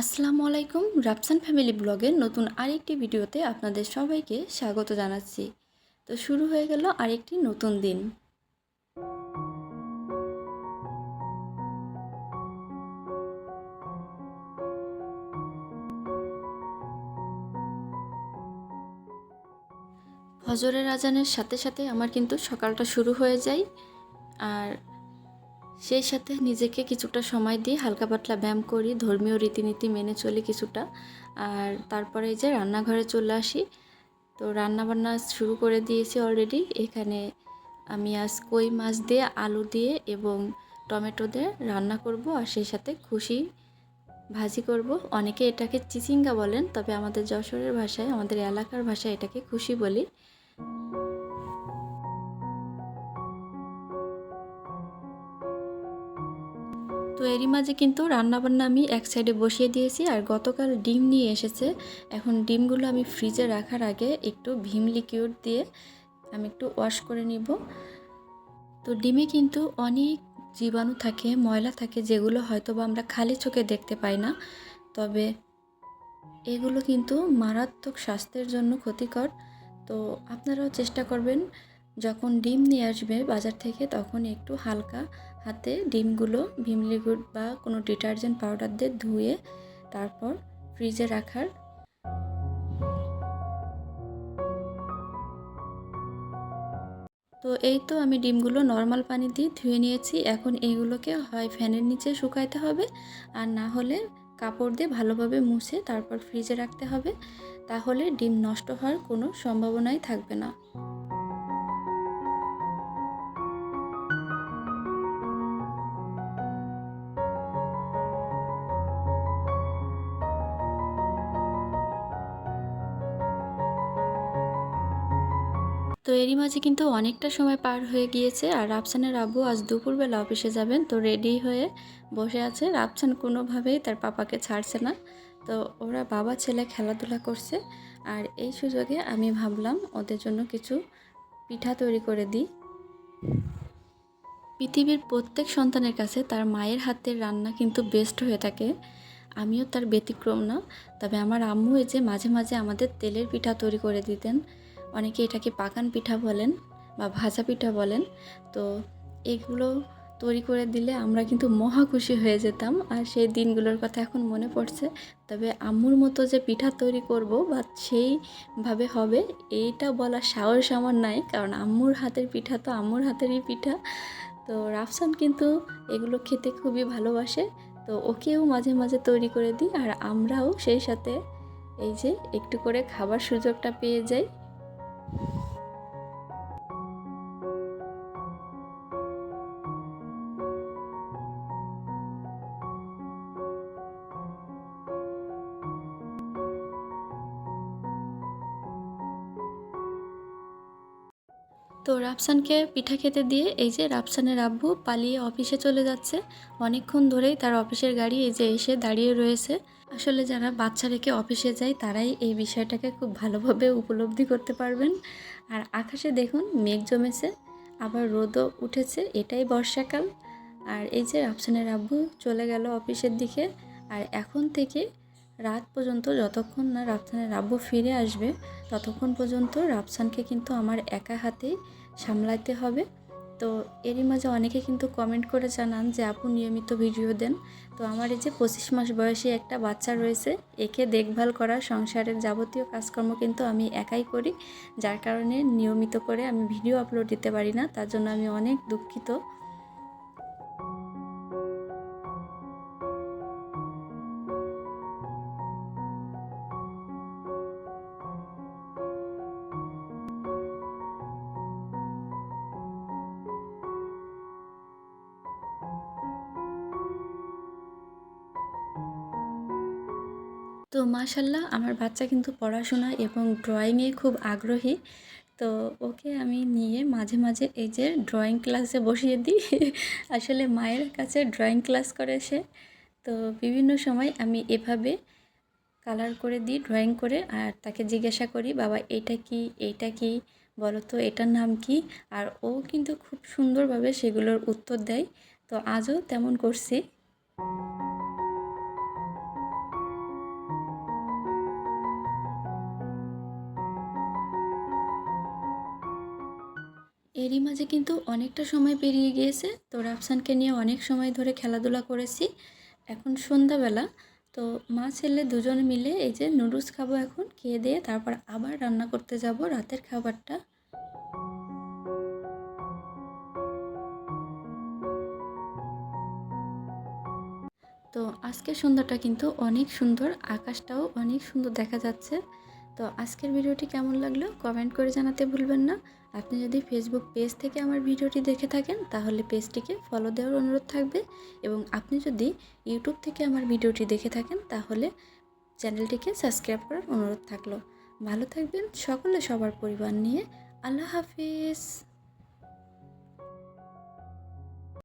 আসসালামু আলাইকুম। রাফসান ফ্যামিলি ব্লগের নতুন আরেকটি ভিডিওতে আপনাদের সবাইকে স্বাগত জানাচ্ছি। তো শুরু হয়ে গেল আরেকটি নতুন দিন। ফজরের আজানের সাথে সাথে আমার কিন্তু সকালটা শুরু হয়ে যায়। আর সেই সাথে নিজেকে কিছুটা সময় দিয়ে হালকা পাতলা ব্যায়াম করি, ধর্মীয় রীতিনীতি মেনে চলি কিছুটা। আর তারপরে এই যে রান্নাঘরে চলে আসি। তো রান্নাবান্না শুরু করে দিয়েছি অলরেডি। এখানে আমি আজ কই মাছ দিয়ে, আলু দিয়ে এবং টমেটো দিয়ে রান্না করব, আর সেই সাথে খুশি ভাজি করব। অনেকে এটাকে চিচিঙ্গা বলেন, তবে আমাদের যশোরের ভাষায়, আমাদের এলাকার ভাষায় এটাকে খুশি বলি। তো এরই মাঝে কিন্তু রান্নাবান্না আমি এক সাইডে বসিয়ে দিয়েছি। আর গতকাল ডিম নিয়ে এসেছে। এখন ডিমগুলো আমি ফ্রিজে রাখার আগে একটু ভিম লিকুইড দিয়ে আমি একটু ওয়াশ করে নিব। তো ডিমে কিন্তু অনেক জীবাণু থাকে, ময়লা থাকে, যেগুলো হয়তো বা আমরা খালি চোখে দেখতে পাই না। তবে এগুলো কিন্তু মারাত্মক স্বাস্থ্যের জন্য ক্ষতিকর। তো আপনারাও চেষ্টা করবেন যখন ডিম নিয়ে আসবে বাজার থেকে, তখন একটু হালকা হাতে ডিমগুলো ভিম লিকুইড বা কোনো ডিটারজেন্ট পাউডার দিয়ে ধুয়ে তারপর ফ্রিজে রাখার। তো এই তো আমি ডিমগুলো নর্মাল পানি দিয়ে ধুয়ে নিয়েছি। এখন এইগুলোকে হয় ফ্যানের নিচে শুকাইতে হবে, আর না হলে কাপড় দিয়ে ভালোভাবে মুছে তারপর ফ্রিজে রাখতে হবে। তাহলে ডিম নষ্ট হওয়ার কোনো সম্ভাবনাই থাকবে না। তো এরই মাঝে কিন্তু অনেকটা সময় পার হয়ে গিয়েছে, আর রাফসানের আব্বু আজ দুপুরবেলা অফিসে যাবেন। তো রেডি হয়ে বসে আছে। রাফসান কোনোভাবেই তার পাপাকে ছাড়ছে না। তো ওরা বাবা ছেলে খেলাধুলা করছে, আর এই সুযোগে আমি ভাবলাম ওদের জন্য কিছু পিঠা তৈরি করে দিই। পৃথিবীর প্রত্যেক সন্তানের কাছে তার মায়ের হাতের রান্না কিন্তু বেস্ট হয়ে থাকে। আমিও তার ব্যতিক্রম না। তবে আমার আম্মু এই যে মাঝে মাঝে আমাদের তেলের পিঠা তৈরি করে দিতেন। অনেকে এটাকে পাকান পিঠা বলেন বা ভাজা পিঠা বলেন। তো এগুলো তৈরি করে দিলে আমরা কিন্তু মহা খুশি হয়ে যেতাম। আর সেই দিনগুলোর কথা এখন মনে পড়ছে। তবে আম্মুর মতো যে পিঠা তৈরি করব বা সেইভাবে হবে, এইটা বলার সাহস আমার নাই, কারণ আম্মুর হাতের পিঠা তো আম্মুর হাতেরই পিঠা। তো রাফসান কিন্তু এগুলো খেতে খুবই ভালোবাসে। তো ওকেও মাঝে মাঝে তৈরি করে দিই, আর আমরাও সেই সাথে এই যে একটু করে খাবার সুযোগটা পেয়ে যাই। তো রাফসানকে পিঠা খেতে দিয়ে এই যে রাফসানের আব্বু পালিয়ে অফিসে চলে যাচ্ছে। অনেকক্ষণ ধরেই তার অফিসের গাড়ি এই যে এসে দাঁড়িয়ে রয়েছে। আসলে যারা বাচ্চা রেখে অফিসে যায় তারাই এই বিষয়টাকে খুব ভালোভাবে উপলব্ধি করতে পারবেন। আর আকাশে দেখুন মেঘ জমেছে, আবার রোদও উঠেছে, এটাই বর্ষাকাল। আর এই যে রাফসানের আব্বু চলে গেল অফিসের দিকে। আর এখন থেকে রাত পর্যন্ত, যতক্ষণ না রাফসানের আব্বু ফিরে আসবে, ততক্ষণ পর্যন্ত রাফসানকে কিন্তু আমার একা হাতেই সামলাতে হবে। তো এরই মাঝে অনেকে কিন্তু কমেন্ট করে জানান যে আপু নিয়মিত ভিডিও দেন। তো আমার এই যে 25 মাস বয়সী একটা বাচ্চা রয়েছে, একে দেখভাল করা, সংসারের যাবতীয় কাজকর্ম কিন্তু আমি একাই করি। যার কারণে নিয়মিত করে আমি ভিডিও আপলোড দিতে পারি না, তার জন্য আমি অনেক দুঃখিত। তো মাশাল্লাহ আমার বাচ্চা কিন্তু পড়াশোনা এবং ড্রয়িংয়ে খুব আগ্রহী। তো ওকে আমি নিয়ে মাঝে মাঝে এই যে ড্রয়িং ক্লাসে বসিয়ে দিই। আসলে মায়ের কাছে ড্রয়িং ক্লাস করে সে। তো বিভিন্ন সময় আমি এভাবে কালার করে দিই, ড্রয়িং করে, আর তাকে জিজ্ঞাসা করি বাবা এটা কি, এইটা কি, বলো তো এটার নাম কি। আর ও কিন্তু খুব সুন্দরভাবে সেগুলোর উত্তর দেয়। তো আজও তেমন করছি। এরই মাঝে কিন্তু অনেকটা সময় পেরিয়ে গিয়েছে। তো রাফসানকে নিয়ে অনেক সময় ধরে খেলাধুলা করেছি। এখন সন্ধ্যাবেলা। তো মা ছেলে দুজনে মিলে এই যে নুডলস খাবো এখন। খেয়ে দিয়ে তারপর আবার রান্না করতে যাব রাতের খাবারটা। তো আজকের সন্ধ্যাটা কিন্তু অনেক সুন্দর। আকাশটাও অনেক সুন্দর দেখা যাচ্ছে। তো আজকের ভিডিওটি কেমন লাগলো কমেন্ট করে জানাতে ভুলবেন না। আপনি যদি ফেসবুক পেজ থেকে আমার ভিডিওটি দেখে থাকেন তাহলে পেজটিকে ফলো দেওয়ার অনুরোধ থাকবে, এবং আপনি যদি ইউটিউব থেকে আমার ভিডিওটি দেখে থাকেন তাহলে চ্যানেলটিকে সাবস্ক্রাইব করার অনুরোধ থাকলো। ভালো থাকবেন সকলে সবার পরিবার নিয়ে। আল্লাহ হাফিজ।